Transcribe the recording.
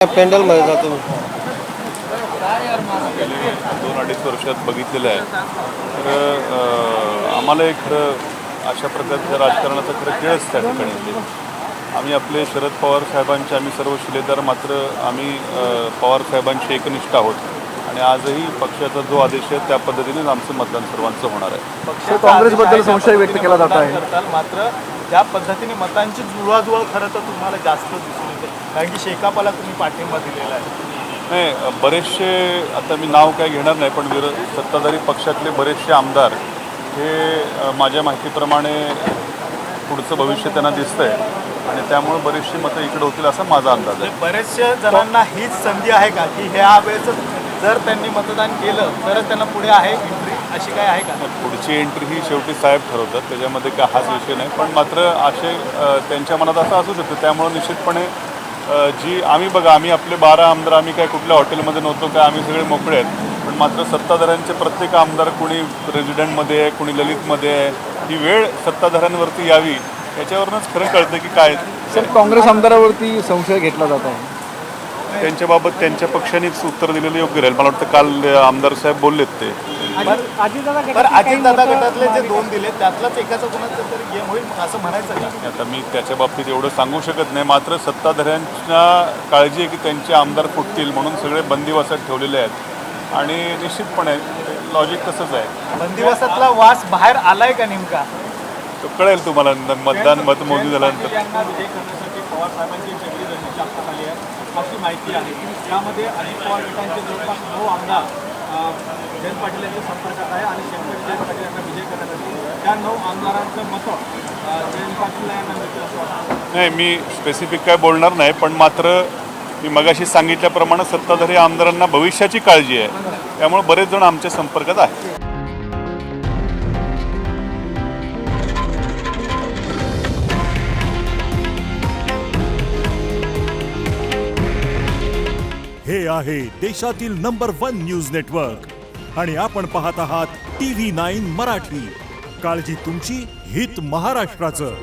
पेंडल मध्ये जातो मी. गेले 2-2.5 वर्षात बघितलेलं आहे. तर आम्हाला एक खरं अशा प्रकारच्या राजकारणाचा खरं खेळच त्या ठिकाणी येते. आम्ही आपले शरद पवार साहेबांचे आम्ही सर्व शिलेदार, मात्र आम्ही पवार साहेबांशी एकनिष्ठ आहोत आणि आजही पक्षाचा जो आदेश आहे त्या पद्धतीनेच आमचं मतदान सर्वांचं होणार आहे. पक्ष काँग्रेसबद्दल संशय व्यक्त केला जात आहे. मात्र ज्या पद्धतीने मतांची जुळवाजुळव खरं तर तुम्हाला जास्त दिसून येते, कारण की शेकापाला तुम्ही पाठिंबा दिलेला आहे. नाही, बरेचसे, आता मी नाव काय घेणार नाही, पण सत्ताधारी पक्षातले बरेचसे आमदार हे माझ्या माहितीप्रमाणे पुढचं भविष्य त्यांना दिसतंय आणि त्यामुळे बरेचशी मतं इकडे होतील असा माझा अंदाज आहे. बरेचशा जणांना हीच संधी आहे का की ह्या वेळेस जर त्यांनी मतदान केलं तरच त्यांना पुढे आहे एंट्री, अशी काय आहे का? पुढची एंट्री ही शेवटी साहेब ठरवतात, त्याच्यामध्ये काय हाच विषय नाही. पण मात्र असे त्यांच्या मनात असं असू शकतं. त्यामुळं निश्चितपणे जी आम्ही आपले 12 आमदार, आम्ही काय कुठल्या हॉटेलमध्ये नव्हतो काय, आम्ही सगळे मोकळे आहेत. पण मात्र सत्ताधाऱ्यांचे प्रत्येक आमदार, कोणी रेजिडेंटमध्ये आहे, कोणी ललितमध्ये आहे, ही वेळ सत्ताधाऱ्यांवरती यावी याच्यावरूनच खरं कळतं की काय. सर, काँग्रेस आमदारावरती संशय घेतला जात आहे. त्यांच्याबाबत त्यांच्या पक्षानेच उत्तर दिलेलं योग्य राहील. मला वाटतं काल आमदार साहेब बोललेत ते. बरं, अजितदादा गटातले जे 2 दिले त्यातलाच एकाचा कोणाचं तरी गेम होईल असं म्हणायचं का? आता मी त्याच्या बाबतीत एवढं सांगू शकत नाही. मात्र सत्ताधाऱ्यांना काळजी आहे की त्यांचे आमदार फुटतील म्हणून सगळे बंदिवासात ठेवलेले आहेत आणि निश्चितपणे लॉजिक तसंच आहे. बंदिवासातला वास बाहेर आलाय का नेमका? तो कळेल तुम्हाला मतदान मतमोजणी झाल्यानंतर. यांना विजय करण्यासाठी पवार साहेबांची वेगळी रणनीती आखण्यात आली आहे अशी माहिती आहे. त्यामध्ये अजित पवार गटांचे जवळपास 9 आमदार जयंत पाटील यांच्या संपर्कात आहे आणि शेवटी जयंत पाटील यांना विजय करण्यासाठी त्या 9 आमदारांचं मतं जयंत पाटील यांना मिळतील असं वाटतं. नाही, मी स्पेसिफिक काय बोलणार नाही, पण मात्र मी मगाशी सांगितल्याप्रमाणे सत्ताधारी आमदारांना भविष्याची काळजी आहे, त्यामुळे बरेच जण आमच्या संपर्कात आहेत. हे आहे देशातील नंबर 1 न्यूज नेटवर्क आणि आपण पाहत आहात TV9 मराठी. काळजी तुमची, हित महाराष्ट्राचं.